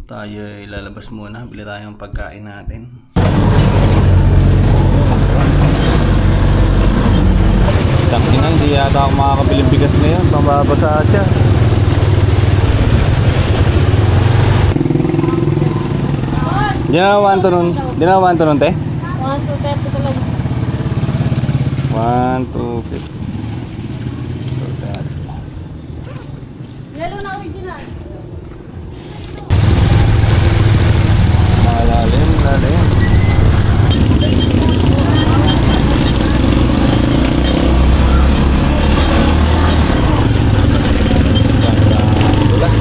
Tayo ay lalabas muna, bili tayong pagkain natin. Tangina, hindi yata ako makakabiling bigas ngayon, pambabasa siya. Dinawan to nun, te? 1, 2, 30 talaga. 1, 2, 50. Lalo na original. Malalim, lalim. Dulas.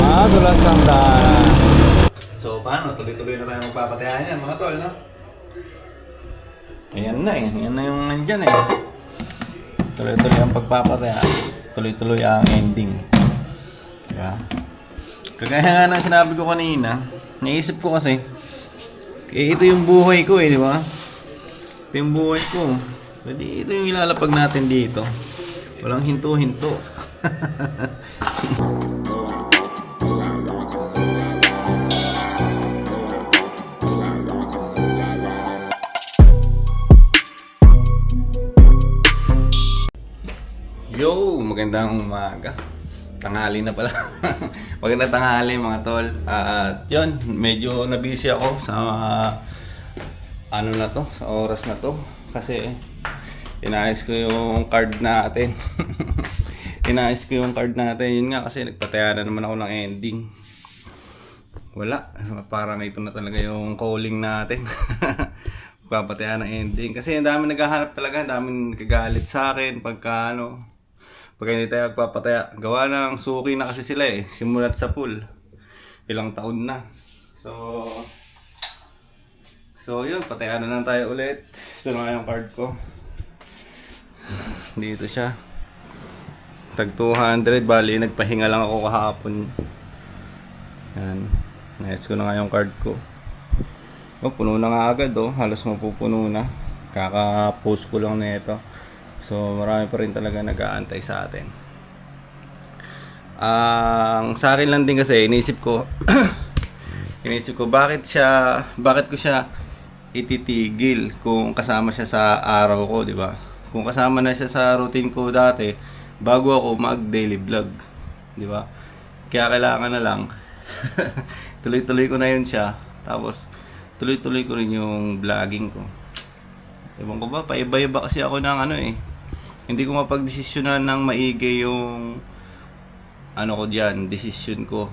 Madulas ang daan. So paano? Tuloy-tuloy na tayo magpapatayan yan mga tol, no? Ayan na eh. Ayan na yung nandyan eh. Tuloy-tuloy ang pagpapataya. Tuloy-tuloy ang ending. Diba? Kagaya nga ng sinabi ko kanina, naisip ko kasi, ito yung buhay ko eh, di ba? Ito yung buhay ko. Pwede ito yung ilalapag natin dito. Walang hinto-hinto. Yo! Magandang umaga. Tanghali na pala. Magandang tanghali mga tol. At yun, medyo nabisi ako sa ano na to, sa oras na to. Kasi inayos ko yung card natin. Inayos ko yung card natin. Yun nga kasi nagpataya na naman ako ng ending. Wala. Parang ito na talaga yung calling natin. Papataya ng ending. Kasi ang dami naghahanap talaga. Ang dami nagagalit sa akin pagka hindi tayo magpapataya. Gawa ng suki na kasi sila eh. Simulat sa pool. Ilang taon na. So yun, patayaan na lang tayo ulit. Ito na yung card ko. Dito siya. Tag 200. Bali, nagpahinga lang ako kahapon. Yan. Nais ko na nga yung card ko. Oh, puno na nga agad oh. Halos mapupuno na. Kaka-post ko lang na ito. So marami pa rin talaga nag-aantay sa atin. Sa akin lang din kasi iniisip ko bakit ko siya ititigil kung kasama siya sa araw ko, di ba? Kung kasama na siya sa routine ko dati bago ako mag-daily vlog, di ba? Kaya kailangan na lang tuloy-tuloy ko na yun siya. Tapos tuloy-tuloy ko rin yung vlogging ko. Ewan ko ba, paiba-iba kasi ako ng hindi ko mapagdesisyonan ng maigi yung decision ko.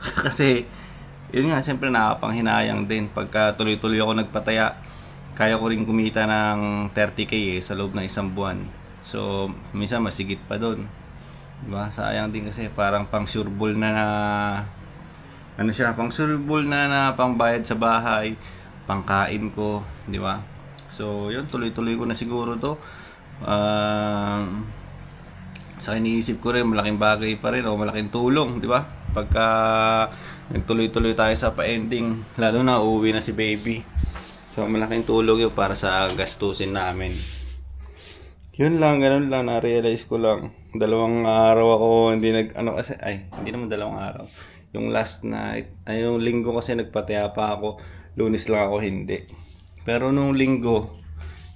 Kasi yun nga, siyempre nakapanghinayang din pagka tuloy-tuloy ako nagpataya. Kaya ko rin kumita ng 30k sa loob ng isang buwan. So minsan masigit pa doon, diba? Sayang din kasi parang pang sureball na pang sureball na pangbayad sa bahay, pangkain ko, diba? So yun, tuloy-tuloy ko na siguro to. Sa iniisip ko rin, malaking bagay pa rin o malaking tulong, di ba? Pagka nagtuloy-tuloy tayo sa pa-ending, lalo na uuwi na si baby. So malaking tulong yun para sa gastusin namin. Yun lang, ganun lang, na-realize ko lang. 2 araw ako hindi hindi naman 2 araw. Yung last night, yung linggo kasi nagpataya pa ako, Lunes lang ako hindi. Pero nung linggo,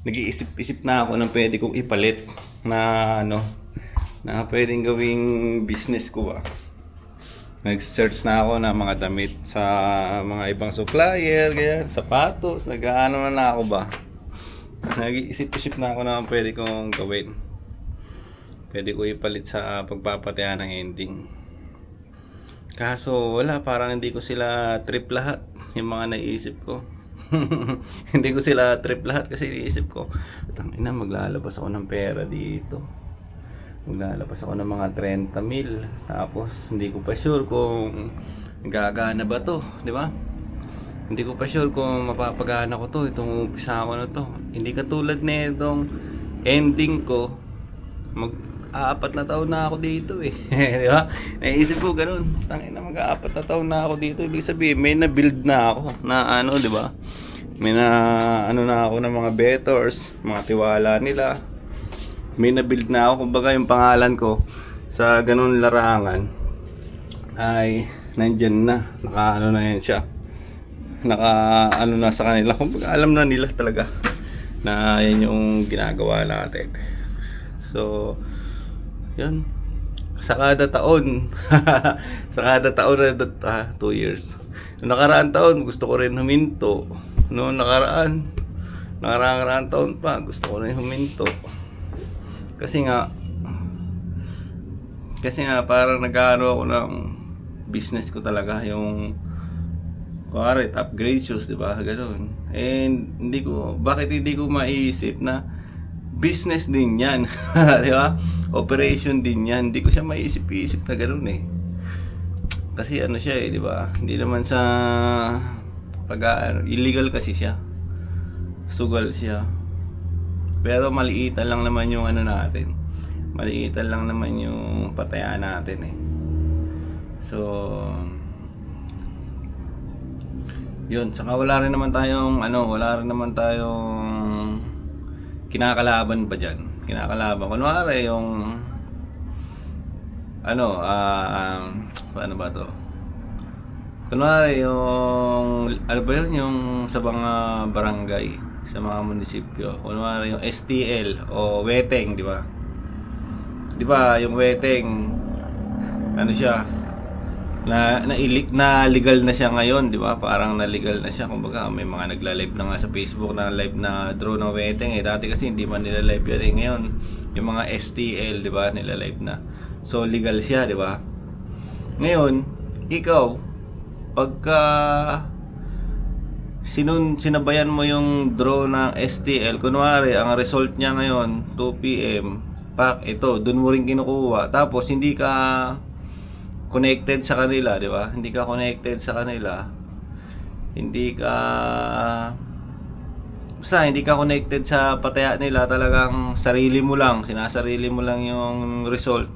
nag-iisip-isip na ako ng pwede kong ipalit na na pwedeng gawing business ko ba. Nag-search na ako ng mga damit sa mga ibang supplier, ganyan, sapatos, nag-ano na ako ba. Nag-iisip-isip na ako na pwede kong gawin. Pwede ko ipalit sa pagpapataya ng ending. Kaso wala, parang hindi ko sila trip lahat yung mga naisip ko. Hindi ko sila trip lahat kasi iniisip ko, tangina, maglalabas ako ng pera dito. Maglalabas ako ng mga 30 mil. Tapos hindi ko pa sure kung gagana ba to, di ba? Hindi ko pa sure kung mapapagana ko to, itong umpisa ko na to. Hindi katulad na itong ending ko. Mag-4 na taon na ako dito eh. Di ba? Naisip ko ganun. Tangina, mag-4 na taon na ako dito. Ibig sabihin, may na-build na ako na di ba? May na ako ng mga bettors, mga tiwala nila. may na-build na ako. Kumbaga yung pangalan ko sa ganun larangan ay nandyan na. Naka ano na yan siya. Naka ano na sa kanila. Kumbaga alam na nila talaga na yan yung ginagawa natin. So, yun. Sa kada taon. Sa kada taon na 2 years. Noong nakaraan taon, gusto ko rin huminto. Noong nakaraang taon pa, gusto ko rin huminto. Kasi nga parang nag-ano ako ng business ko talaga, yung kuwari, upgrade shoes, di ba? Ganun. And bakit hindi ko maiisip na business din yan, di ba? Operation din yan. Hindi ko siya maiisip-isip na ganun eh. Kasi ano siya eh, di ba? Hindi naman sa illegal kasi siya. Sugal siya. Pero maliitan lang naman yung ano natin. Maliitan lang naman yung patayaan natin eh. So, yun. Saka wala rin naman tayong kinakalaban pa dyan. Kinakalaban. Kunwari yung paano ba to? Kunwari yung yung sa mga barangay, sa mga munisipyo, kunwari yung STL o Weteng, di ba? Di ba yung Weteng, ano siya, na legal na siya ngayon, di ba? Parang na legal na siya. Kumbaga may mga nagla-live na nga sa Facebook na live na draw ng Weteng eh. Dati kasi hindi man nila live yan eh. Ngayon yung mga STL, di ba, nila live na. So legal siya, di ba? Ngayon ikaw, pagka sinabayan mo yung draw ng STL, kunwari ang result niya ngayon 2 PM, ito doon mo rin kinukuha, tapos hindi ka connected sa kanila, di ba? Hindi ka connected sa kanila, hindi ka connected sa pataya nila, talagang sinasarili mo lang yung result.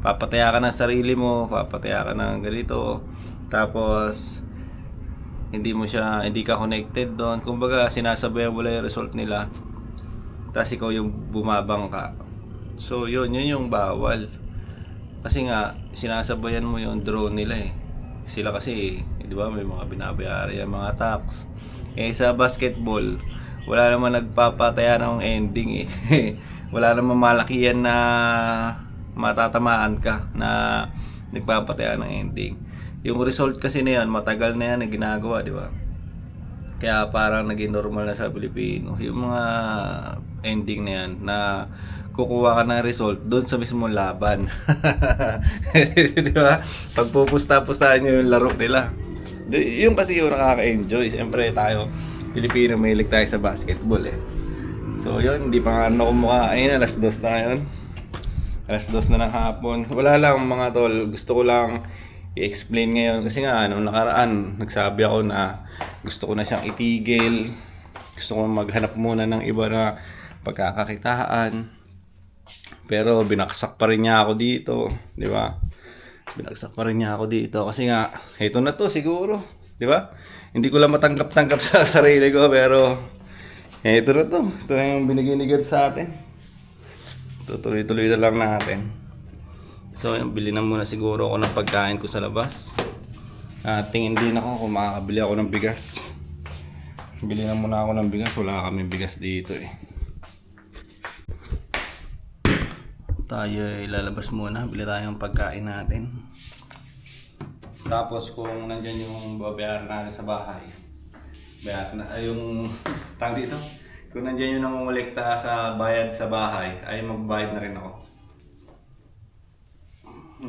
Papataya ka ng sarili mo, papataya ka ng ganito, tapos hindi ka connected doon. Kumbaga sinasabayan mo lang yung result nila, tapos ikaw yung bumabang ka. So yun yung bawal. Kasi nga sinasabayan mo yung drone nila eh. Sila kasi, di ba, may mga binabayari yung mga tax. Eh sa basketball, wala naman nagpapataya ng ending eh. Wala naman malakihan na matatamaan ka na nagpapataya ng ending. Yung result kasi na yan, matagal na yan na ginagawa, di ba? Kaya parang naging normal na sa Pilipino. Yung mga ending na yan, na kukuha ka ng result doon sa mismong laban. Di ba? Pagpupusta-pustahan nyo yung laro nila. Yung kasi yung nakaka-enjoy. Siyempre tayo, Pilipino, mahilig tayo sa basketball eh. So yun, hindi pa nga kumukha. Ayun, alas 2 na yun. Alas 2 na ng hapon. Wala lang mga tol, gusto ko lang i-explain ngayon. Kasi nga, nung nakaraan, nagsabi ako na gusto ko na siyang itigil. Gusto ko maghanap muna ng iba na pagkakakitaan. Pero binaksak pa rin niya ako dito, di ba? Binaksak pa rin niya ako dito kasi nga ito na to siguro, di ba? Hindi ko lang matanggap-tanggap sa sarili ko, pero ito na to. Ito na yung biniginigad sa atin. Tutuloy-tuloy na lang natin. So, bili na muna siguro ako ng pagkain ko sa labas. Tingin din ako kung makakabili ako ng bigas. Bili na muna ako ng bigas. Wala kami bigas dito eh. Tayo ilalabas muna, bili tayong pagkain natin. Tapos kung nandyan yung babayaran natin sa bahay, bayaran na yung tawag dito. Kung nandyan yung nangungulekta sa bayad sa bahay, ay magbayad na rin ako.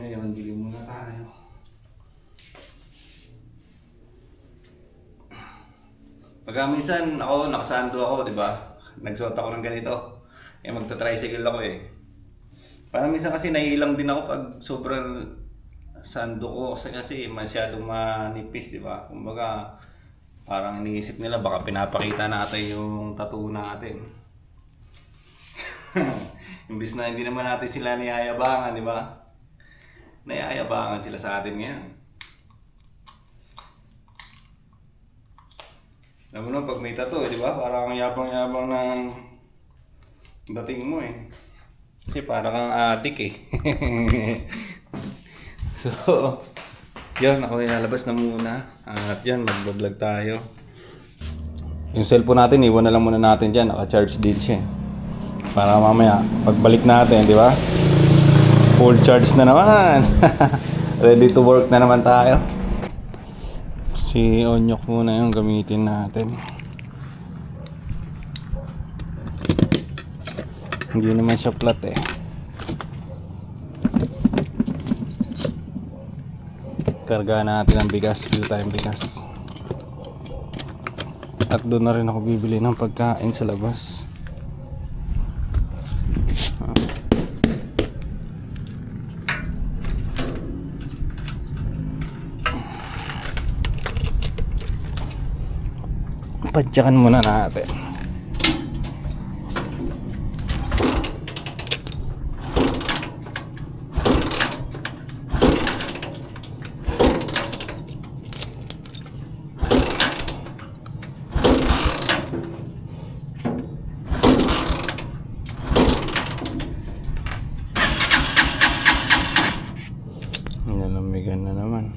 Ngayon, bili muna tayo. Pagka minsan ako, nakasando ako, di ba? Nagsuot ako ng ganito. Eh, magta-tricycle ako eh. Parang minsan kasi naiilang din ako pag sobrang sando ko kasi masyadong manipis, di ba? Kumbaga, parang iniisip nila baka pinapakita natin yung tattoo natin. Imbis na hindi naman natin sila niyayabangan, di ba? Nayayabangan sila sa atin ngayon. Alam mo na, pag may tattoo, di ba? Parang yabang-yabang ng dating mo eh. Kasi para kang adik eh. So, yun, ako ilalabas na muna. At yan, mag-vlog tayo. Yung cellphone natin, iwan na lang muna natin dyan. Naka-charge din siya. Para mamaya, pagbalik natin, di ba? Full charge na naman. Ready to work na naman tayo. Si Onyok muna yung gamitin natin. Hindi naman siya flat eh. Karga natin ang bigas, fill tayong bigas. At doon na rin ako bibili ng pagkain sa labas. Padyakan muna natin. Nalamigan na naman.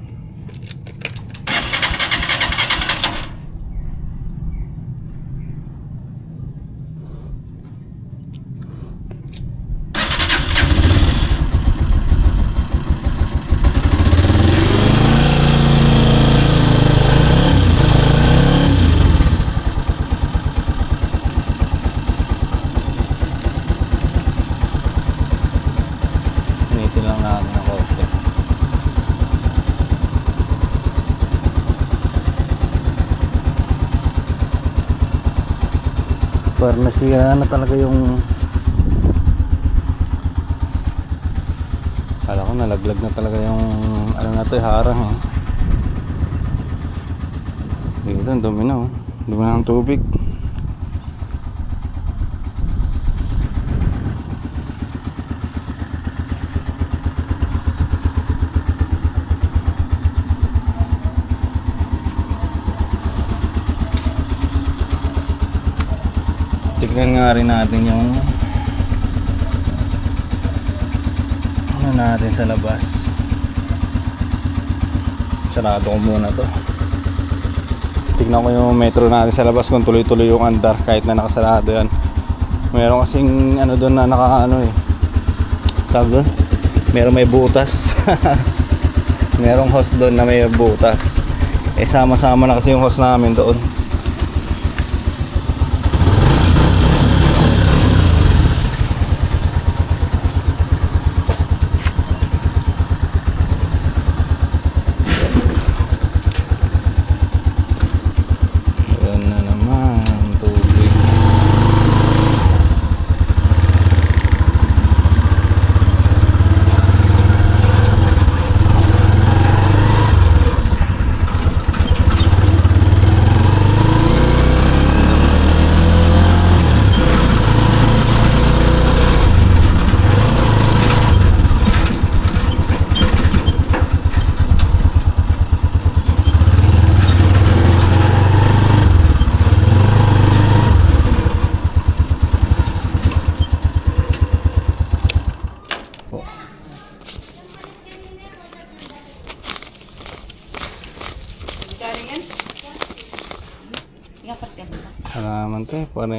Initin lang natin ang konti. Parang nasira na talaga yung... Kala ko nalaglag na talaga yung ano na to, harang eh. Dito, ang dumi na oh. Dumi na ang tubig. Tignan nga rin natin yung ano natin sa labas. Sarado ko muna to. Tignan ko yung metro natin sa labas kung tuloy-tuloy yung andar kahit na nakasarado yan. Meron kasing ano doon na naka-ano eh. Tawag doon? Meron may butas. Merong host doon na may butas. Eh sama-sama na kasi yung host namin doon. Halaman to eh, pare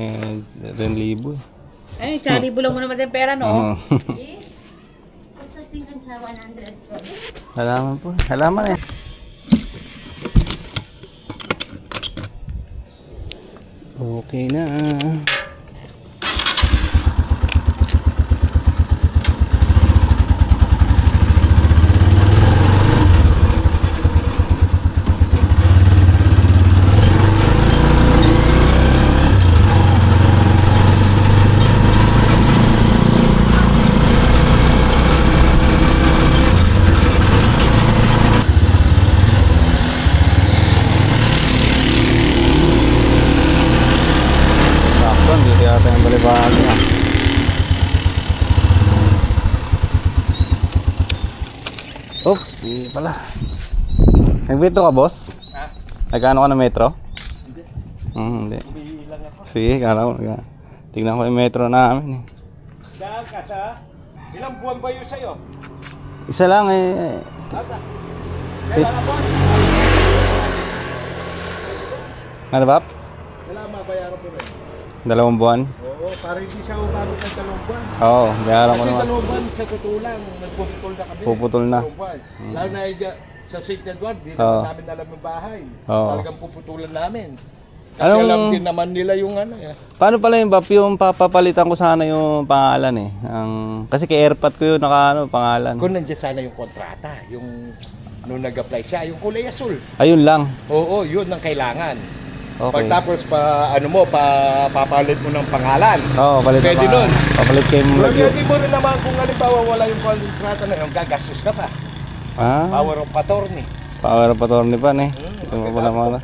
2,000 eh. Ay, tsari bulang mo naman din pera, no? Oo. Halaman po, halaman eh. Okay na. Dito yata yung balibahan niya. Oh, hindi pala. Nag-metro ka, boss? Ha? Nagkano ka ng metro? Hindi. Hindi. Sige, kala ko. Tignan ko yung metro namin eh. Daan ka sa... Ilang buwan ba yun sa'yo? Isa lang eh. Ata. Kailangan ba? Ano ba? Kailangan mabayaran mo rin. 2 buwan? Oo, para hindi siya umabot ng 2 buwan. Oo, bayaran ko Kasi naman. 2 buwan sa totoo lang, nagpuputol na kami. Puputol na. 2 buwan. Lalo na sa St. Edward, di Oo. naman namin alam yung bahay. Oo. Talagang puputulan namin. Kasi Anong- alam din naman nila yung ano eh. Paano pala yung Bap, yung papapalitan ko sana yung pangalan eh. Kasi kay Airpat ko yun pangalan. Kung nandiyan sana yung kontrata, yung nung nag-apply siya, yung kulay asul. Ayun lang. Oo, yun ang kailangan. Okay. Pagtapos papalit mo ng pangalan. Oo, palit Pwede nun. Papalit kayo mo lagyo. Pwede mo rin naman kung halimbawa wala yung kontrata na yun, gagastos ka pa. Ah, Power of attorney. power of attorney pa eh. Ito mo pala mga.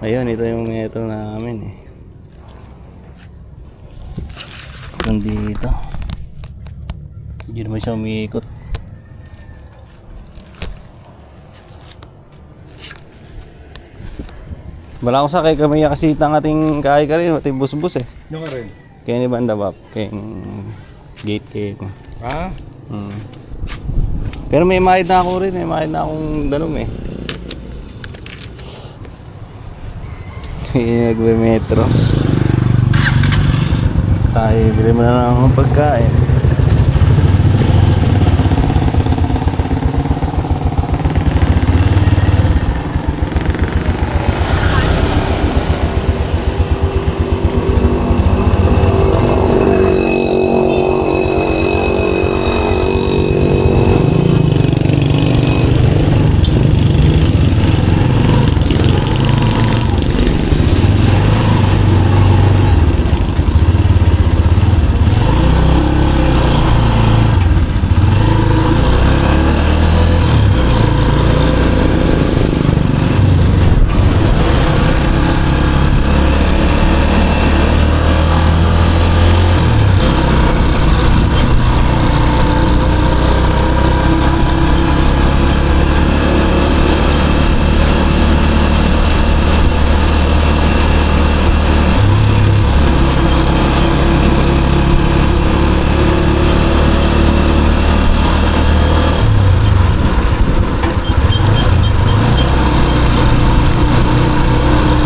Ayun, ito yung metro namin eh. Nandito. Hindi naman siya umiikot. Wala akong sakay kami yakasita ng ating kaya-kari, ating bus-bus eh. Yung ka rin. Kaya ni Banda Bap, kaya gate kaya. Ha? Pero may mahid na ako rin, may mahid na akong dalom eh. Nagme-metro. Tayo, bili mo na lang ang pagkain.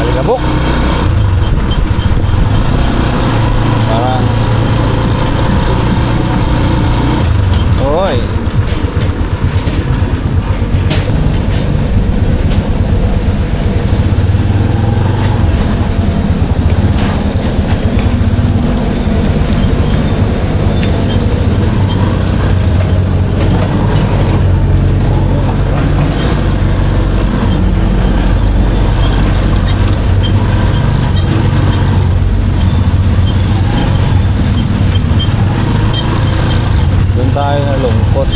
Alikabok. Parang Oy. Doon tayo na lungkot.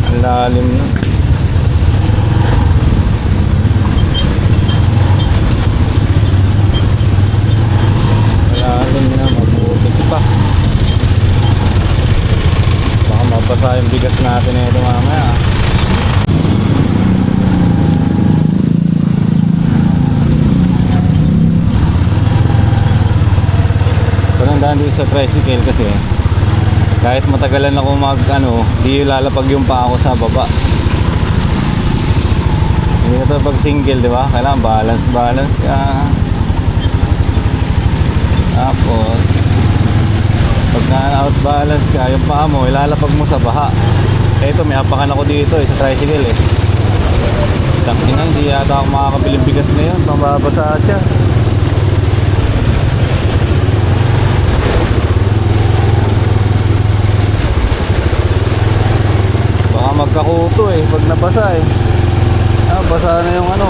Ang lalim na. Malalim na, mabuti pa. Baka mabasa yung bigas natin na ito mamaya. Panandaan dito sa tricycle kasi kahit matagalan ako di lalapag yung paa ko sa baba. Hindi na ito pag single, di ba? Kailangan balance ka. Tapos pag na-out balance ka, yung paa mo ilalapag mo sa baha. Eto, may apakan ako dito sa tricycle eh. Tangina, hindi yata ako makakabiling bigas ngayon, pambabasa siya. Baka magkakuto eh pag nabasa eh. Basa na yung ano.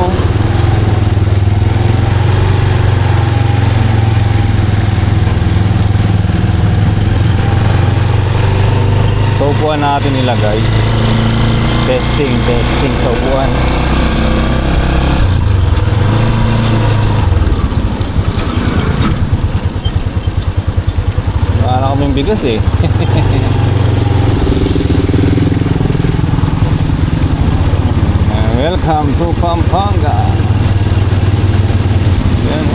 So upuan natin ilagay. Testing sa upuan. Wala kaming bigas eh. Welcome to Pampanga. Yan.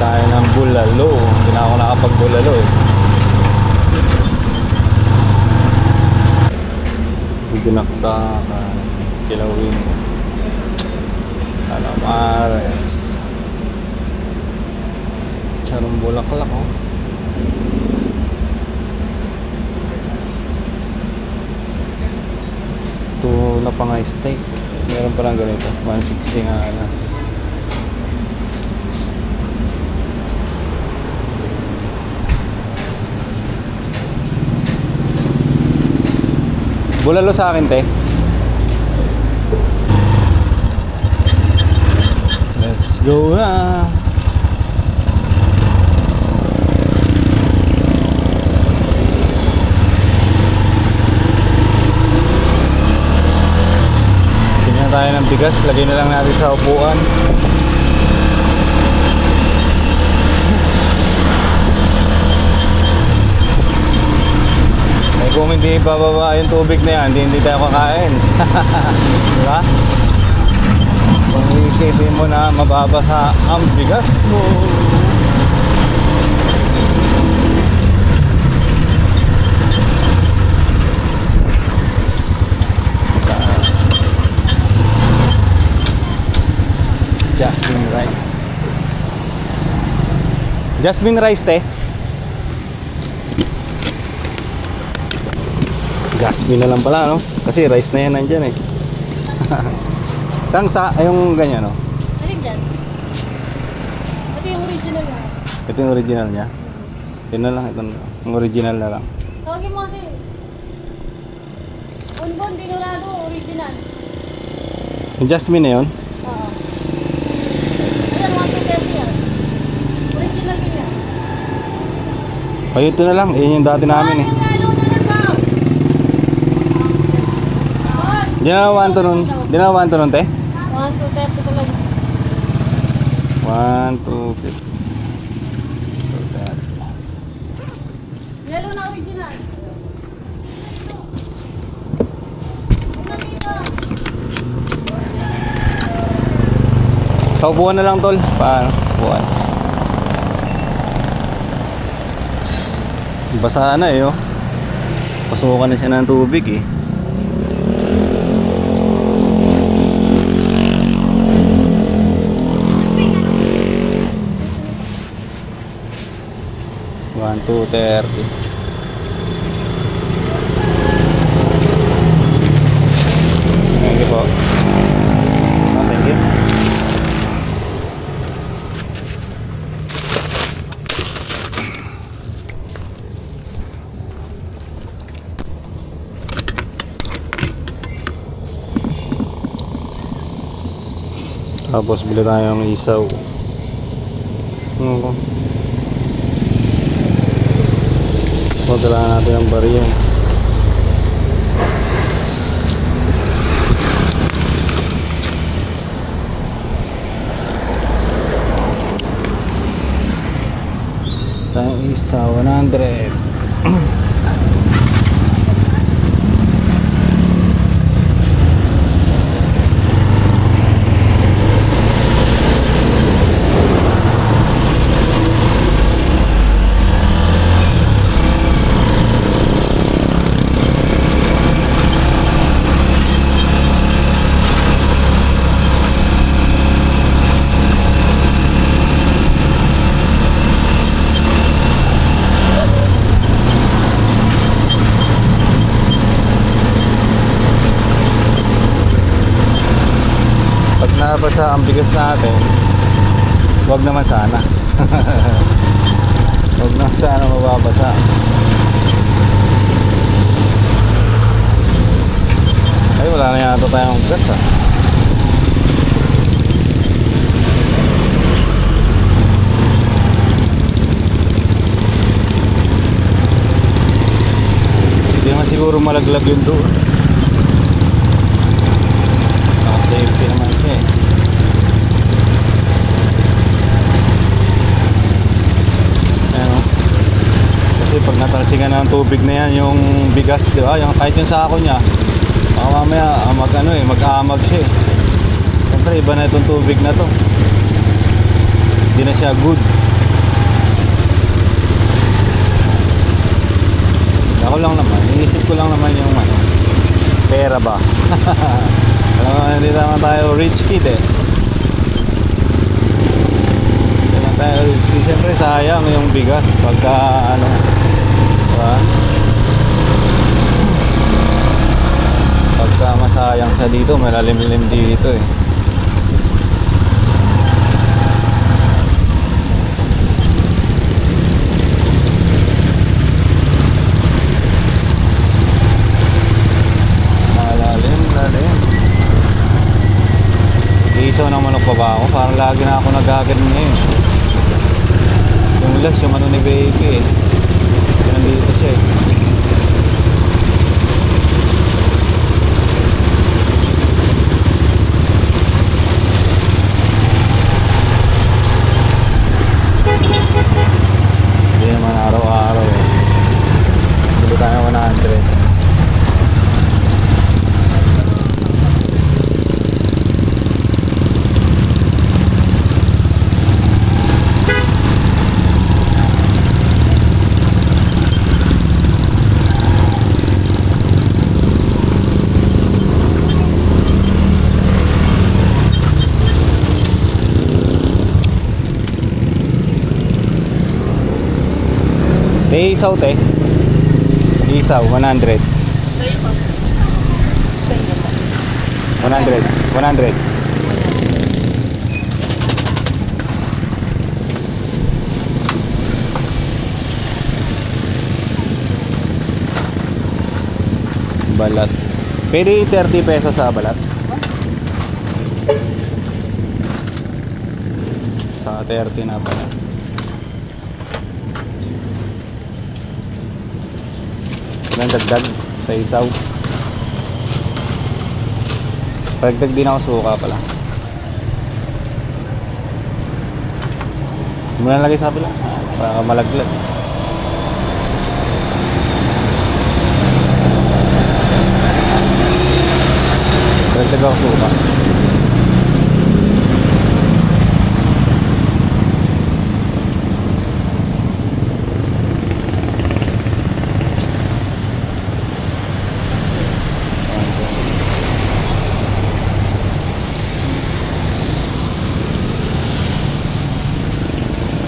tayo ng bulalo. Hindi na ako nakapag-bulalo eh. Dinakdakan, kilawin, calamares, charong bulaklak oh. Tula pa nga steak. Meron pa lang ganito, 160 nga na. Bulalo sa akin, te. Let's go na. Tingnan tayo ng bigas. Lagay na lang natin sa upuan. Kung hindi bababa yung tubig na yan, hindi tayo kakain. Diba? Kung iisipin mo na mababasa ang bigas mo. Jasmine rice. Jasmine rice, te. Jasmine na lang pala, no? Kasi rice na yan nandyan eh. Saan sa, yung ganyan, no? Alin dyan? Ito yung original na. Ito yung original niya. Yun na lang, ito na. Yung original na lang. Tawagin mo kasi. Bonbon, Dinolado, original. Yung Jasmine na yun? Oo. Ayan, 1 yan. Original din yan. Ay, ito na lang. Yun yung dati namin eh. Di na naman to nun. Di na naman to nun, te? 1, 2, 30 talaga. 1, 2, 3. Yellow na original. Una dito. Sa upuan na lang, tol. Paano? Upuan. Basa na eh, oh. Pasukan na siya ng tubig eh. One, 2, 30. Thank you po. Thank you. Tapos bili tayong isaw. Kailangan natin ang bariyan. Tayong isa 100. Nabasa ang bigas natin, wag naman sana. Wag naman sana mababasa. Ay, wala na yata tayong gas ah. Hindi naman siguro malaglag yun doon. Naka-safety naman siya eh. Kasi pag natalsingan ng tubig na yan, yung bigas, di ba? Yung, kahit yung sako niya, baka mamaya mag-aamag siya eh. Siyempre, iba na itong tubig na to. Hindi na siya good. lang naman, inisip ko lang naman yung ano, pera ba? Alam mo, hindi naman tayo rich kid eh. Hindi naman tayo rich kid. Siyempre sayang yung bigas pagka ano, diba? Pagka masayang sa dito, malalim-lim dito eh. Lalim. Isaw ng manok pa ba ako? Parang lagi na ako nagaganon ngayon. Yung last, yung ano ni baby eh. Nandito siya eh. Hindi naman araw-araw eh. Hindi tayo 100. Isaw te. Isaw 100. 100. 100. Balat. Pwede 30 pesos sa balat. Sa 30 na pala. Ilang dagdag sa isaw. Pagdag din ako suka pala. Muna lagay sa kabila para malaglag. Pagdag ako suka.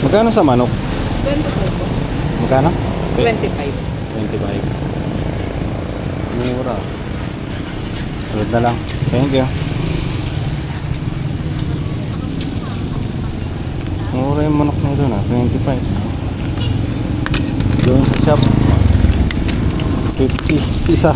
Magkano sa manok? 25. Magkano? 25. 25. Mura. Sunod na lang. Thank you. Mura yung manok na doon 25. Doon sa shop 50 isa.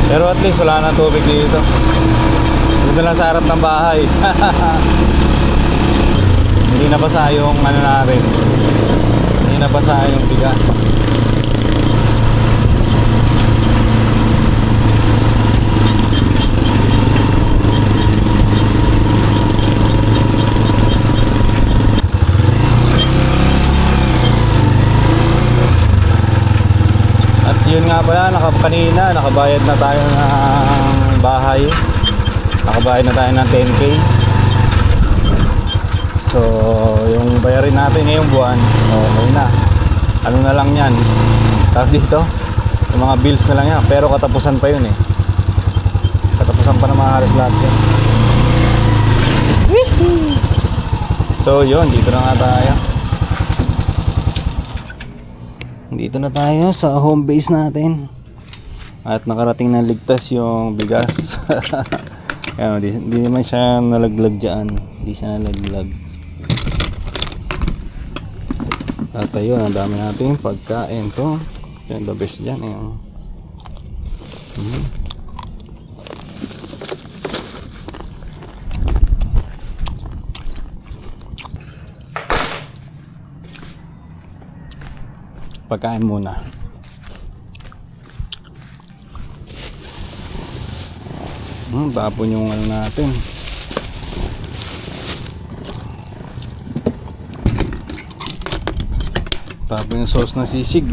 Pero at least wala nang tubig dito. Dito lang sa harap ng bahay. Hindi nabasa yung ano natin. Hindi nabasa yung bigas. At yun nga pala, kanina nakabayad na tayo ng bahay. Nakabayad na tayo ng 10K. So, yung bayarin natin ngayong buwan, okay na. Ano na lang yan? Tapos dito, yung mga bills na lang yan. Pero katapusan pa yun eh. Katapusan pa naman halos lahat yan. So, yun. Dito na nga tayo. Dito na tayo sa home base natin. At nakarating na ligtas yung bigas. Ayan, di naman siya nalaglag dyan. Di siya nalaglag. At ayun, ang dami natin pagkain to. Yan, the best dyan. Ayan. Pagkain muna. Tapon yung ano natin. Tapon yung sauce na sisig.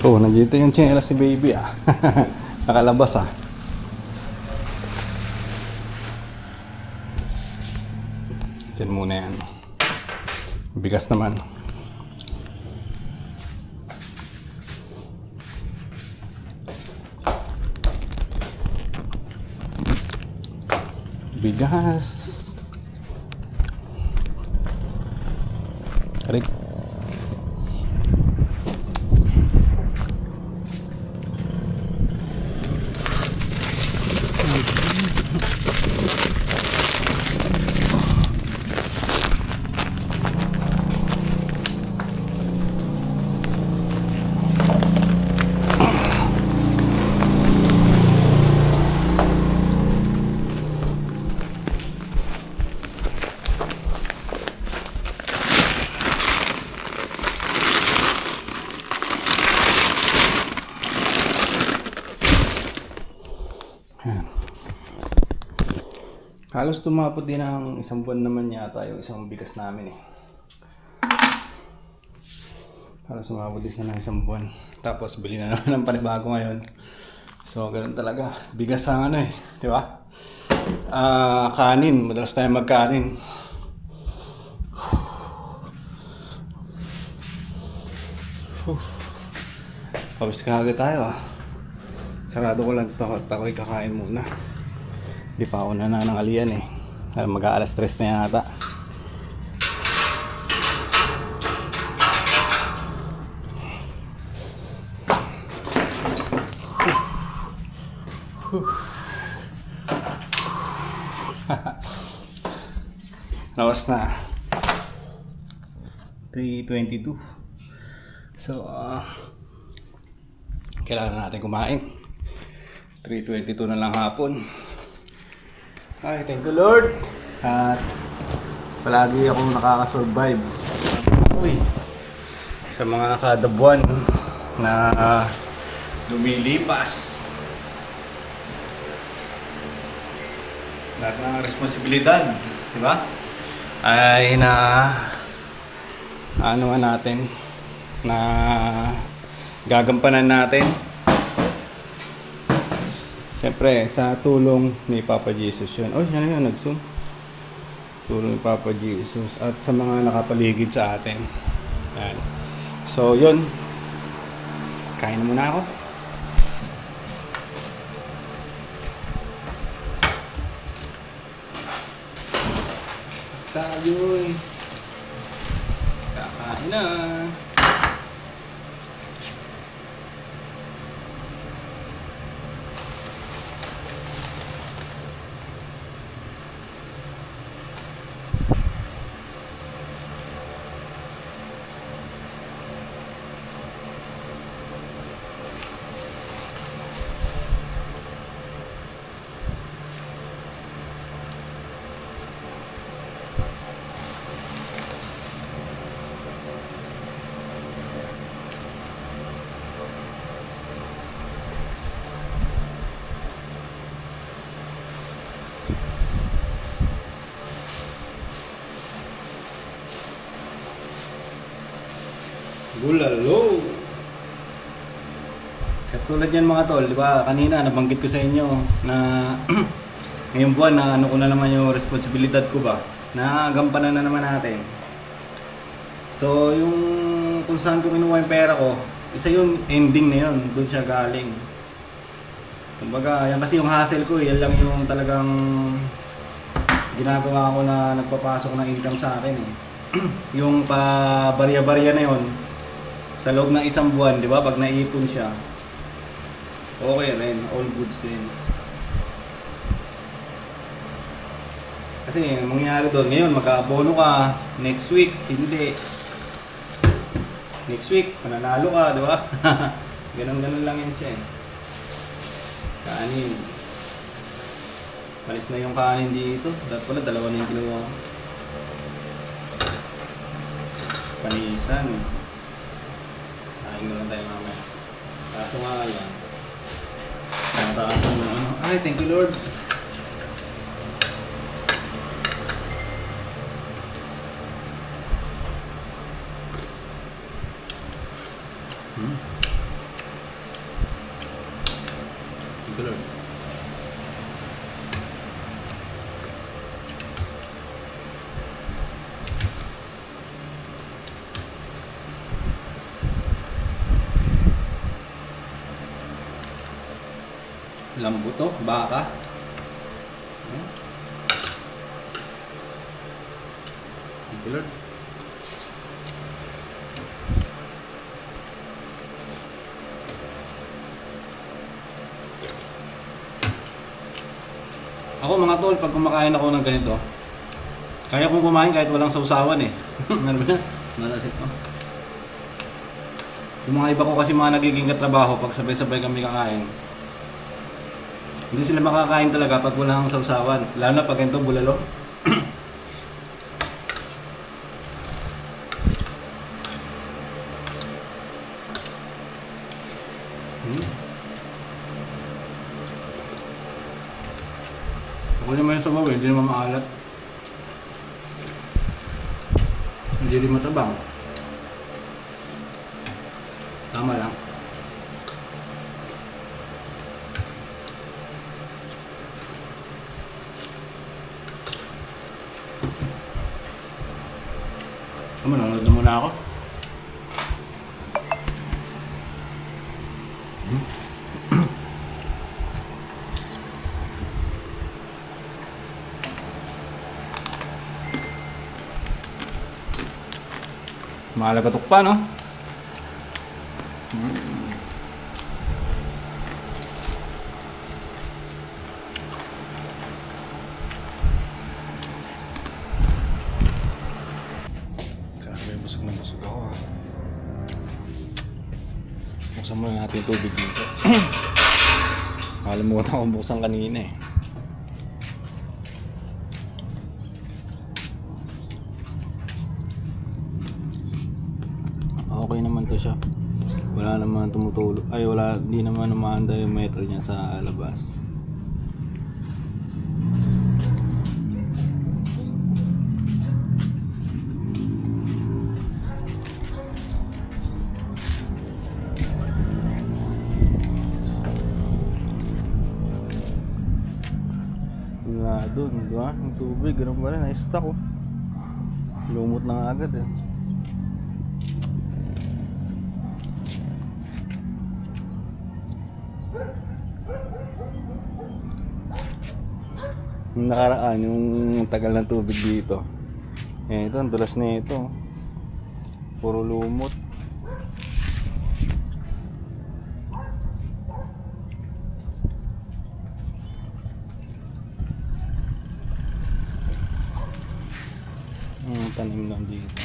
Oh, nandito yung tsinelas si baby ah. Nakalabas ah. Diyan muna yan. Bigas naman. Bigas. Aray. Halos tumapot din ng isang buwan naman yata yung isang bigas namin eh. Halos tumapot din siya ng isang buwan. Tapos bili na naman ng panibago ngayon. So ganun talaga. Bigas ang ano eh. Di ba? Kanin. Madalas tayo magkanin. Pawis kaagad tayo ah. Sarado ko lang ito at ako'y kakain muna. Di pa ako nanangalian eh. Mag-aalas 3 na yata. Lawas na 3:22. So kailangan natin kumain. 3:22 na lang hapon. Ay, thank you Lord. At palagi akong nakakasurvive. Uy, sa mga kada buwan na lumilipas. Lahat ng responsibilidad, di ba? Ay ano natin, na gagampanan natin. Siyempre, sa tulong ni Papa Jesus yun. Oh, yan yun, nag-zoom. Tulong ni Papa Jesus. At sa mga nakapaligid sa atin. Yan. So, yun. Kain na muna ako. Tayo'y kakain na. Bulalo. Katulad yan mga tol, di ba? Kanina nabanggit ko sa inyo na ngayong buwan na ano ko na naman yung responsibilidad ko ba? Na gampanan na naman natin. So yung kung saan ko kinuha yung pera ko, isa yung ending na yun, doon siya galing. Kumbaga, yan kasi yung hassle ko, yan lang yung talagang ginagawa ko na nagpapasok ng income sa akin eh. Yung pa barya-barya na yun, sa loob ng isang buwan, di ba? Pag naipon siya, okay rin, all goods din. Kasi mangyayari doon, ngayon magka-abono ka, next week, hindi. Next week, mananalo ka, di ba? Ganun-ganun lang yan siya eh. Kanin. Malis na yung kanin dito. Dapat pala, dalawa na yung kinuha ko. Panisan. Sayang na lang tayo mamaya. Kaso nga lang. Nakatakan mo ano. Ay, thank you Lord. Thank you Lord. Lambo to, baka. Thank you Lord. Ako mga tol, pag kumakain ako ng ganito, kaya kong kumain kahit walang sausawan eh. Ano ba yan? Malasip ko. Yung mga iba ko kasi mga nagiging katrabaho, pag sabay-sabay kami kakain, hindi sila makakain talaga pag walang sausawan. Lalo na pag ganito bulalo. Ako naman yung sabaw eh, hindi naman maalat. Hindi rin matabang. Tama lang. Manonood na muna ako. Malagatok pa, no? Grabe, busog na busog ako. Buksan muna natin yung tubig dito. Nakalimutan ko buksan kanina eh. Okay naman to siya. Wala naman tumutulog. Ay, wala, di naman umaanda yung metro niya sa labas. Wala doon, di ba? Yung tubig, ganun ba rin? Na-stuck oh. Lumot na nga agad eh. Yung nakaraan, yung tagal ng tubig dito. Eh, ito, ang dulas na ito. Puro lumot. Tanim lang dito.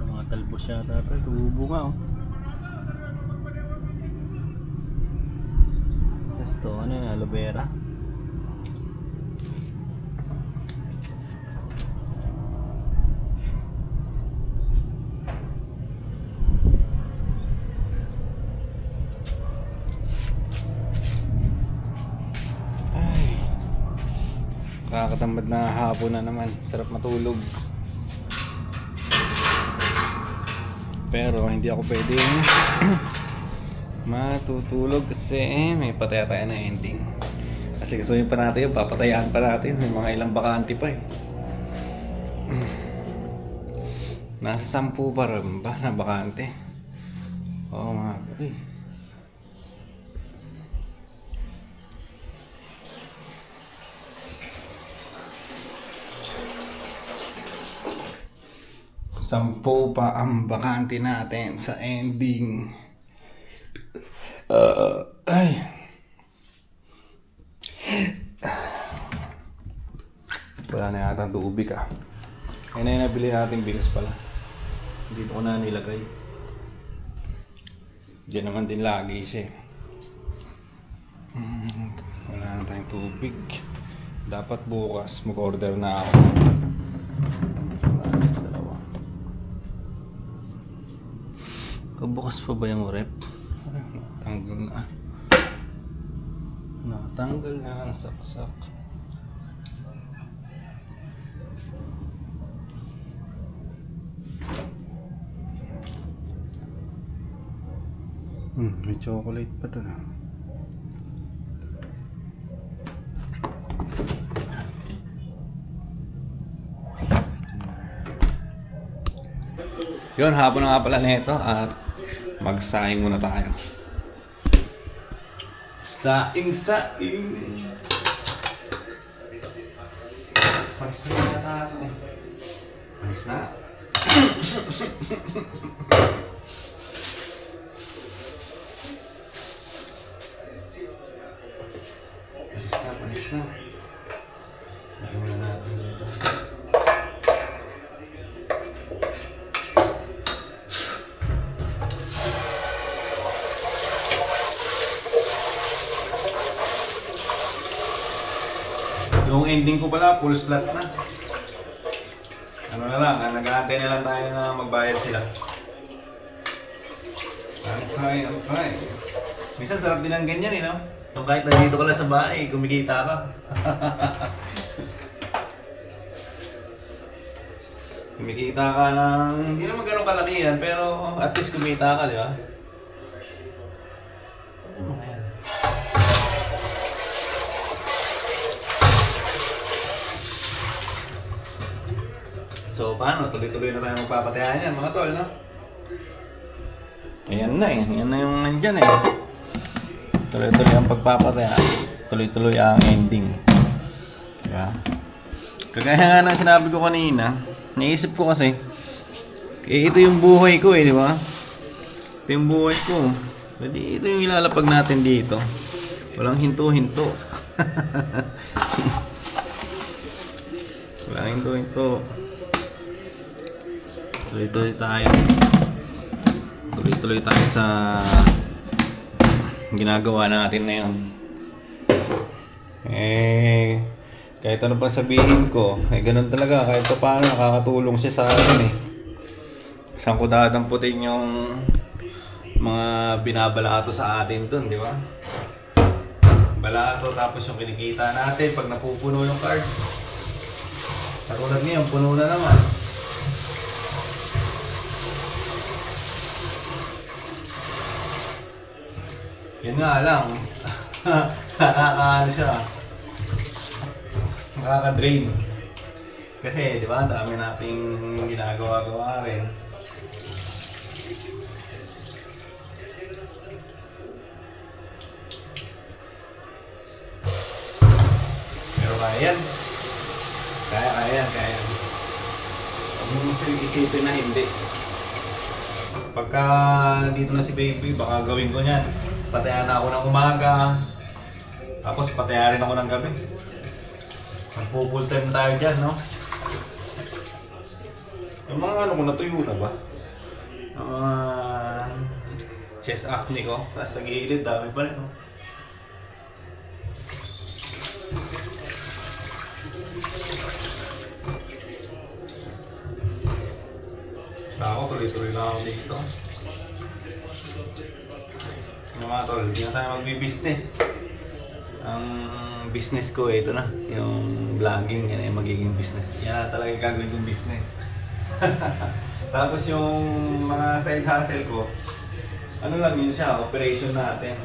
Mga talbos yata ito. Tubo nga oh. Tapos ito, ano yun? Aloe vera. Nakakatamad na hapon na naman. Sarap matulog. Pero hindi ako pwede Matutulog kasi may pataya tayo na ending. Kasi gusto pa natin yun, papatayaan pa natin. May mga ilang bakante pa eh. Nasa 10 pa rin ba na bakante? Oo mga eh. Sampu pa ang bakante natin sa ending. Ay. Wala na yata ang tubig ah. Ayun na yung nabili natin bigas pala. Dito ko na nilagay. Diyan naman din lagi siya. Wala na tayong tubig. Dapat bukas mag-order na ako. Dalawa. Bukas pa ba yung rep? Natanggal na. Natanggal na ang saksak. May chocolate pa to. Yun, hapon na nga pala nito at magsaing muna tayo. Saing. Panis na tayo. Panis na. Panis na. Lagyan na natin dito. Yung ending ko pala, full slot na. Ano na lang, nag-aantay na lang tayo na magbayad sila. Okay. Minsan sarap din ang ganyan eh, no? Yung kahit nandito ka lang sa bahay, kumikita ka. Kumikita ka ng, hindi naman ganun kalakihan, pero at least kumita ka, di ba? So paano? Tuloy-tuloy na tayo magpapatayan yan mga tol, no? Ayan na eh. Ayan na yung nandyan eh. Tuloy-tuloy ang pagpapatayan. Tuloy-tuloy ang ending. Diba? Kagaya nga ng sinabi ko kanina, naisip ko kasi, ito yung buhay ko eh, di ba? Ito yung buhay ko. Jadi ito yung ilalapag natin dito. Walang hinto-hinto. Walang hinto-hinto. Tuloy-tuloy tayo. Tuloy-tuloy tayo sa ginagawa natin na yun. Kahit ano pa sabihin ko, ganun talaga. Kahit pa paano, nakakatulong siya sa akin eh. Saan ko dadamputin yung mga binabalato sa atin dun, di ba? Balato, tapos yung kinikita natin pag napupuno yung card. Katulad ngayon, puno na naman. Yun nga lang, nakakaano siya, nakaka-drain. Kasi, di ba, dami nating ginagawa-gawa rin. Pero kaya yan. Kaya. Huwag mo isipin na hindi. Pagka dito na si baby, baka gawin ko niyan. Patayan na ako ng umaga, tapos patayan rin ako ng gabi. Magpo-full time tayo dyan, no? Yung mga ano ko, natuyo na ba? Chest acne ko, tapos sa gilid, dami pa rin, no? Sa ako, tuloy-tuloy na ako dito. Mga tol, hindi na tayo magbi-business. Ang business ko, ito na. Yung vlogging, yan ay magiging business. Yan talaga yung gagawin kong business. Tapos yung mga side hustle ko, Ano lang yun siya, operation natin.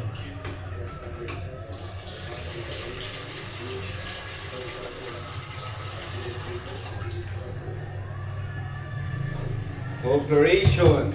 Operation.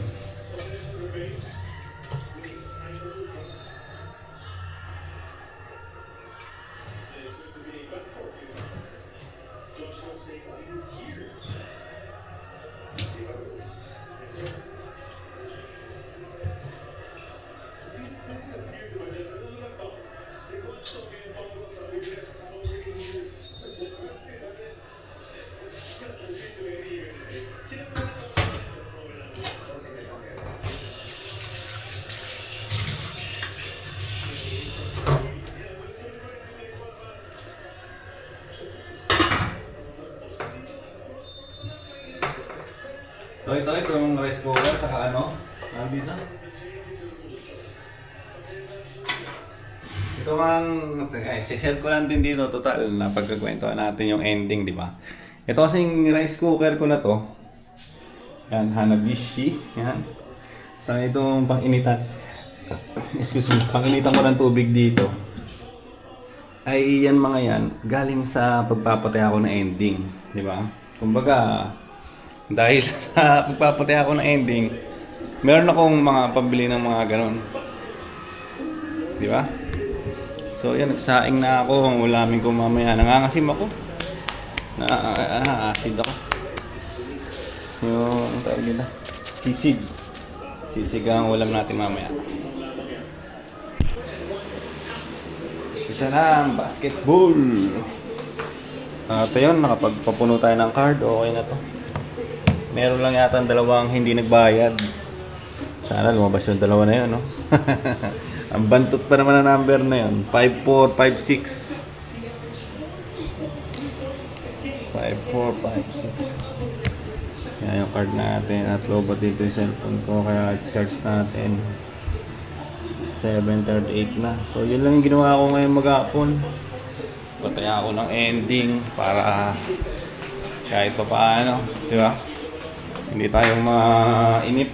So ito yung rice cooker, saka ano? Nandito. Ito mang, sisell ko lang din dito, total, na pagkakwentuhan natin yung ending, di ba? Ito kasing rice cooker ko na to. Yan, Hanabishi. Yan. Saka itong pang-initan. Excuse me, pang-initan ko ng tubig dito. Ay yan mga yan, galing sa pagpapatay ako ng ending, di ba? Kumbaga, dahil sa pagpapatay ako ng ending, meron akong mga pambili ng mga ganon. Di ba? So yan, nagsaing na ako. Ang ulamin ko mamaya. Nangangasim ako. Acid ako. Yung, ang tawag nila, sisig. Sisig ang ulam natin mamaya. Isa na ang basketball. At yun, nakapagpapuno tayo ng card. Okay na to. Meron lang yata ang dalawang hindi nagbayad. Sana lumabas yung dalawa na yun, no? Ang bantot pa naman ang number na yun. 54, 56. 54, 56. Yan yung card natin. At lobat dito yung cellphone ko. Kaya charge natin. 7:38 na. So yun lang yung ginawa ko ngayon maghapon. Patay ako ng ending para kahit pa paano, di ba? Hindi tayo mainip.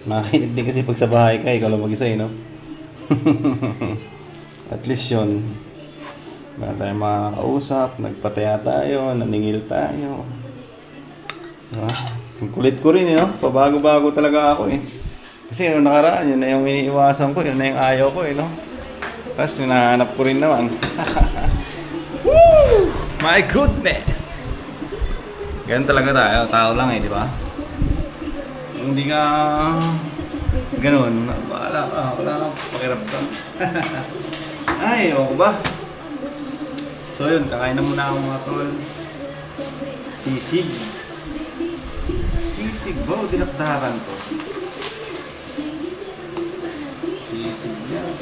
Makainip din kasi pag sa bahay ka, ikaw lang mag-isa, no? At least yun. Wala tayo makakausap, nagpataya tayo, naningil tayo. Diba? Ang kulit ko rin, no? Pabago-bago talaga ako, eh. Kasi nung nakaraan, yun na yung iniiwasan ko, yun na yung ayaw ko, eh, no? Tapos hinahanap ko rin naman. Woo! My goodness! Ganun talaga tayo, tao lang eh, di ba? Hindi ka ganun, bahala ka, wala kang pakiramdam. Ay, ewan ko ba? So yun, kakain na muna ako mga tol. Sisig. Sisig ba o dinakdaran to? Sisig yan.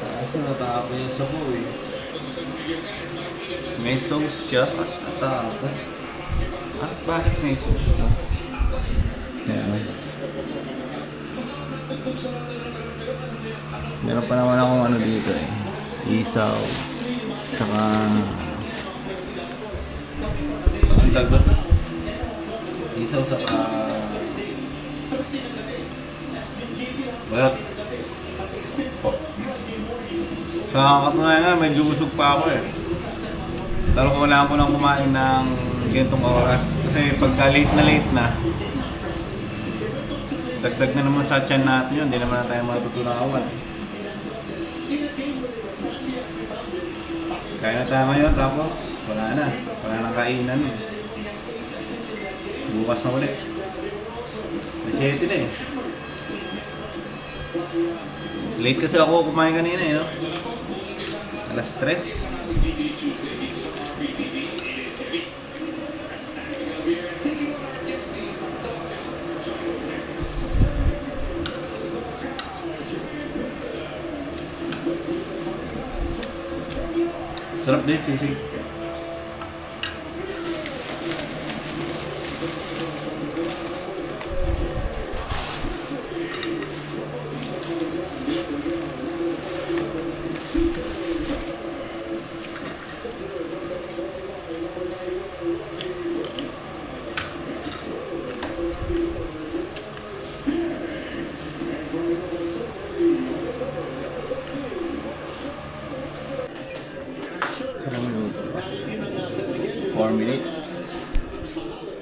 Kasi natapon yung sabo eh. May sauce siya, kasi natapon. Ah, bakit may sauce na? Ayan. Meron pa naman akong ano dito eh. Isaw. Saka... ang tag doon? Isaw saka... Balat. Oh. Sa katunayan nga, medyo busog pa ako eh. Pero kailangan ko nang kumain ng gantong oras. Kasi pagka late na, dagdag na naman sa tiyan natin yun. Hindi naman na tayo matutunawan. Kaya na tayo ngayon, tapos wala na. Wala nang kainan eh. Bukas na ulit. 7 na eh. Late kasi ako kumain kanina eh, no? Alas 3. Sarap din, sisig.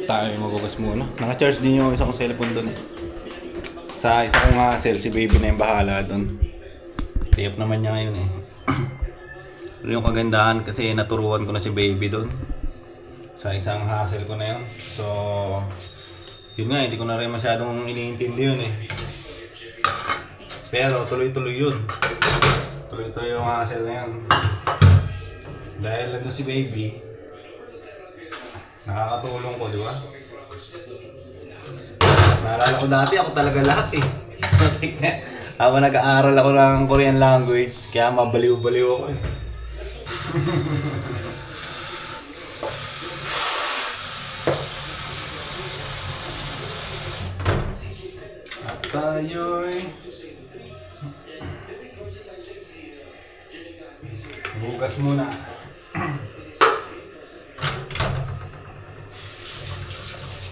Tayo magugas muna. Naka-charge din yung isa kong cellphone doon. Sa isa kong hassle, si baby na yung bahala doon. Tiyap naman niya ngayon eh. Yung kagandahan kasi naturuan ko na si baby doon. Sa isang hassle ko na yun. So, yun nga, hindi ko na rin masyadong iniintindi yun eh. Pero tuloy-tuloy yun. Tuloy-tuloy yung hassle na yun. Dahil nandun si baby, nakakatulong ko, di ba? Naalala ko dati, ako talaga lahat eh. Habang nag-aaral ako ng Korean language, kaya mabaliw-baliw ako eh. At tayo'y bukas muna.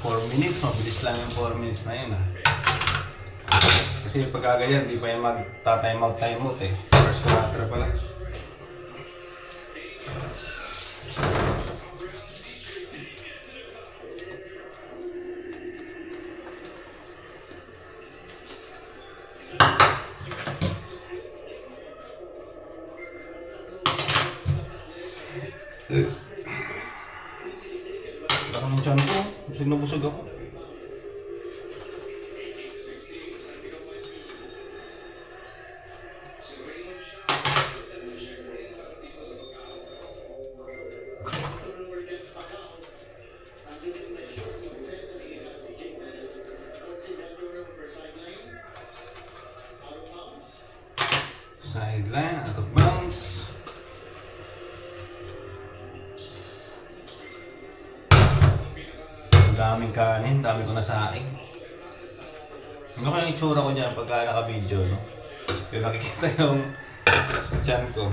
4 minutes, mabilis lang yung 4 minutes na yun ah. Kasi pagka ganyan, di pa yung magta-time out eh. First quarter pala. Baka ng tiyan ko, busog na busog ako. Sideline, out of bounds. Daming kanin, dami ko na saing. Ano kaya yung itsura ko dyan pagka naka-video, no? Yung nakikita yung tiyan ko.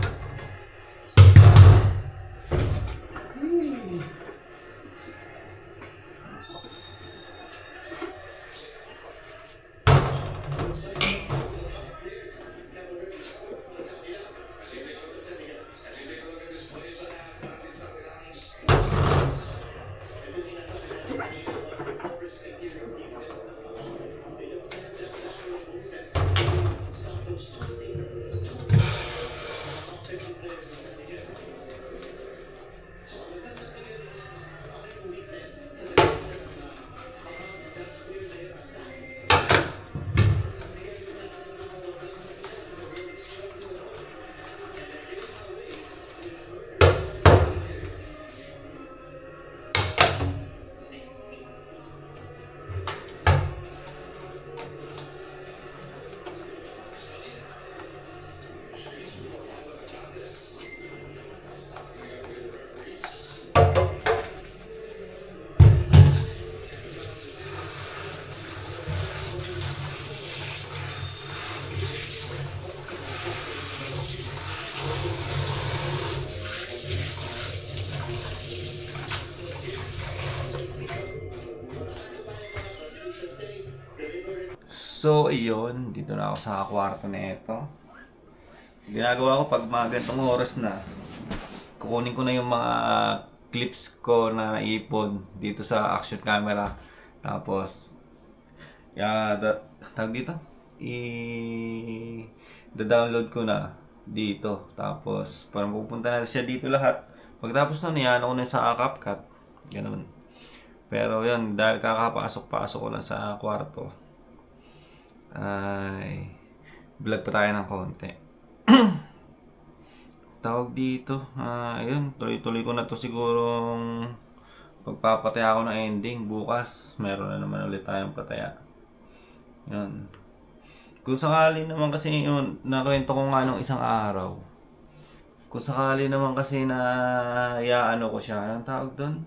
So, iyon. Dito na ako sa kwarto na ito. Ginagawa ko pag mga ganitong oras na, kukunin ko na yung mga clips ko na naipon dito sa action camera. Tapos, tawag dito? I-download ko na dito. Tapos, parang pupunta na siya dito lahat. Pagtapos na niyan, ako na sa CapCut. Ganun. Pero yun, dahil kakapasok-pasok ko lang sa kwarto, ay vlog pa tayo ng konti. Tawag dito, ayun, tuloy-tuloy ko na to sigurong pagpapataya ako ng ending. Bukas meron na naman ulit tayong pataya. Yun. Kung sakali naman kasi yun, nakwento ko nga nung isang araw, kung sakali naman kasi na yaano ko siya, anong tawag doon?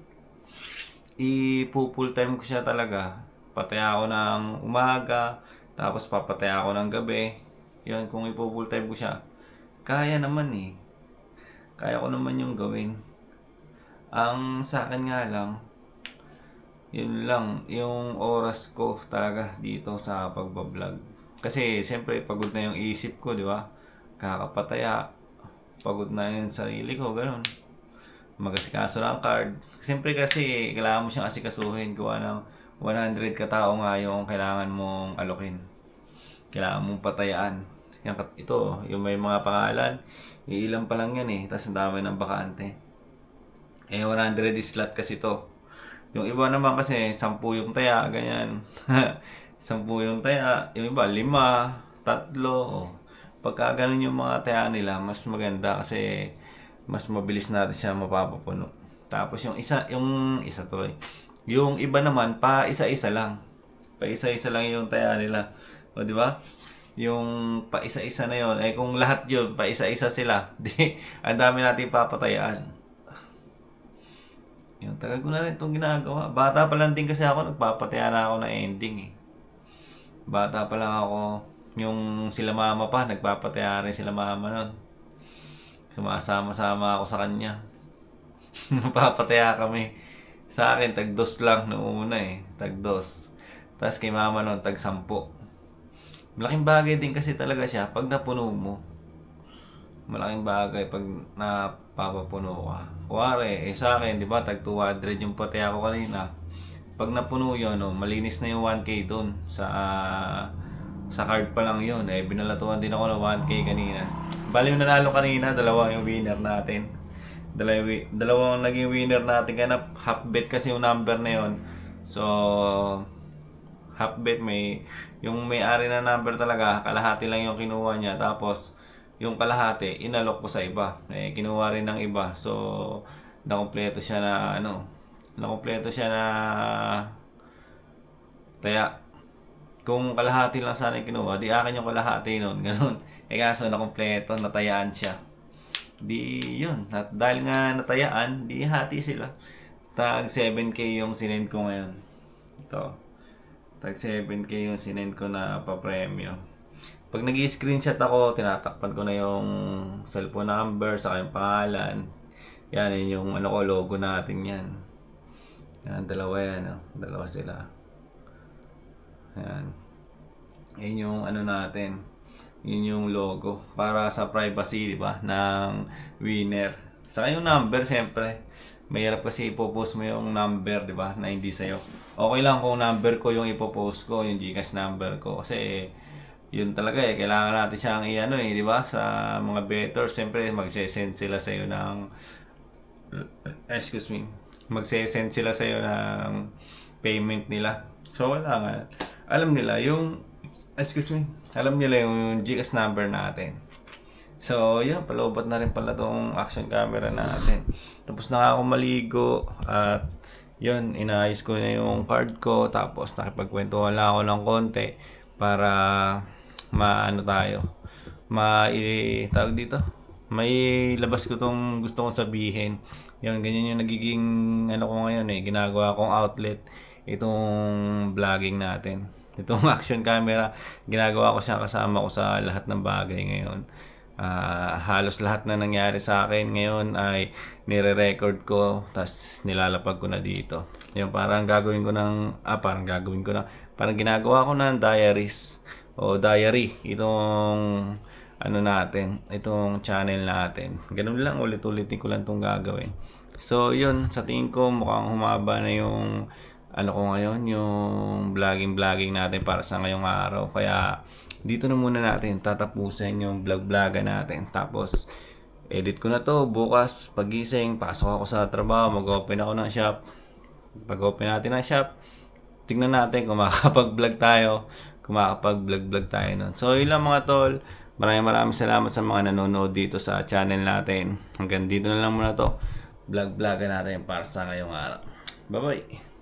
I-full time ko siya talaga. Pataya ako ng umaga, tapos papataya ako ng gabi. Yun, kung ipo-full time ko siya, kaya naman eh. Kaya ko naman yung gawin. Ang sa akin nga lang, yun lang, yung oras ko talaga dito sa pagbablog. Kasi siyempre pagod na yung isip ko, di ba? Kakapataya, pagod na yung sarili ko, gano'n. Mag-asikaso ng card. Siyempre kasi, kailangan mo siyang asikasuhin. Kuha ng 100 katao nga yung kailangan mong alokin. Kailangan mong patayaan. Ito, yung may mga pangalan, iilan pa lang yan eh. Tapos ang dami ng bakante. 100 slot kasi to. Yung iba naman kasi, 10 yung taya, ganyan. 10 yung taya. Yung iba, 5, 3. Pagka ganun yung mga taya nila, mas maganda kasi mas mabilis natin siya mapapapuno. Tapos yung isa tuloy. Yung iba naman, pa isa-isa lang. Pa isa-isa lang yung taya nila. O, di ba? Yung pa isa-isa na yon, kung lahat yun, pa isa-isa sila, di, ang dami natin papatayaan. Yung tagal ko na rin itong ginagawa. Bata pa lang din kasi ako, nagpapataya na ako ng ending eh. Bata pa lang ako, yung sila mama pa, nagpapataya rin sila mama nun. Sumasama-sama ako sa kanya. Napapataya kami. Sa akin, tag-2 lang noong una eh. Tag-2. Tapos kay mama noon, tag-10. Malaking bagay din kasi talaga siya pag napuno mo. Malaking bagay pag napapapuno ka. Kuwari, sa akin, di ba, tag-200 yung pataya ko kanina. Pag napuno yun, malinis na yung 1K doon. Sa card pa lang yun. Binalatuan din ako ng 1K kanina. Bali yung nanalo kanina, 2 yung winner natin. Dalawang naging winner natin. Kaya half bet kasi yung number na yun. So, half bet yung may-ari na number talaga, kalahati lang yung kinuha niya. Tapos, yung kalahati, inalok ko sa iba. Kinuha rin ng iba. So, nakompleto siya na taya. Kung kalahati lang sana yung kinuha, di akin yung kalahati nun. Ganun. Kaso nakompleto, natayaan siya. Di yun. At dahil nga natayaan, di hati sila. Tag 7K yung sinend ko ngayon. Ito. Tag 7K yung sinend ko na pa-premyo. Pag nag-i-screenshot ako, tinatakpan ko na yung cellphone number, saka yung pangalan. Yan, yun yung logo natin yan. Yan, dalawa yan. Dalawa sila. Yan. Yun yung natin. Yun yung logo. Para sa privacy, di ba? Ng winner. Saka yung number, siyempre. Mahirap kasi ipopost mo yung number, di ba? Na hindi sa'yo. Okay lang kung number ko yung ipopost ko, yung Gcash number ko. Kasi, yun talaga kailangan natin siyang di ba? Sa mga bettors, siyempre, magsesend sila sa'yo ng magsesend sila sa'yo ng payment nila. So, kailangan alam nila yung Gcash number natin. So, yun, paloobat na rin pala tong action camera natin. Tapos na ako maligo at yun, inaayos ko na yung card ko. Tapos nakipagkwentuhan lang ako ng konti para tawag dito, may labas ko tong gusto kong sabihin. Yun, ganyan yung nagiging ko ngayon ginagawa kong outlet itong vlogging natin. Itong action camera, ginagawa ko siya kasama ko sa lahat ng bagay ngayon. Halos lahat na nangyari sa akin ngayon ay nire-record ko, tas nilalapag ko na dito. Yung parang ginagawa ko ng diaries o diary itong itong channel natin. Ganun lang, ulit-ulitin ko lang itong gagawin. So yun, sa tingin ko mukhang humaba na yung ko ngayon, yung vlogging natin para sa ngayong araw. Kaya dito na muna natin tatapusin yung vlog-vlogan natin. Tapos edit ko na to. Bukas pagising, pasok ako sa trabaho, mag-open ako ng shop. Pag-open natin ng shop, tingnan natin kung makakapag-vlog tayo nun. So yun lang mga tol. Maraming salamat sa mga nanonood dito sa channel natin. Hanggang dito na lang muna to. Vlog-vlogan natin para sa ngayong araw. Bye-bye.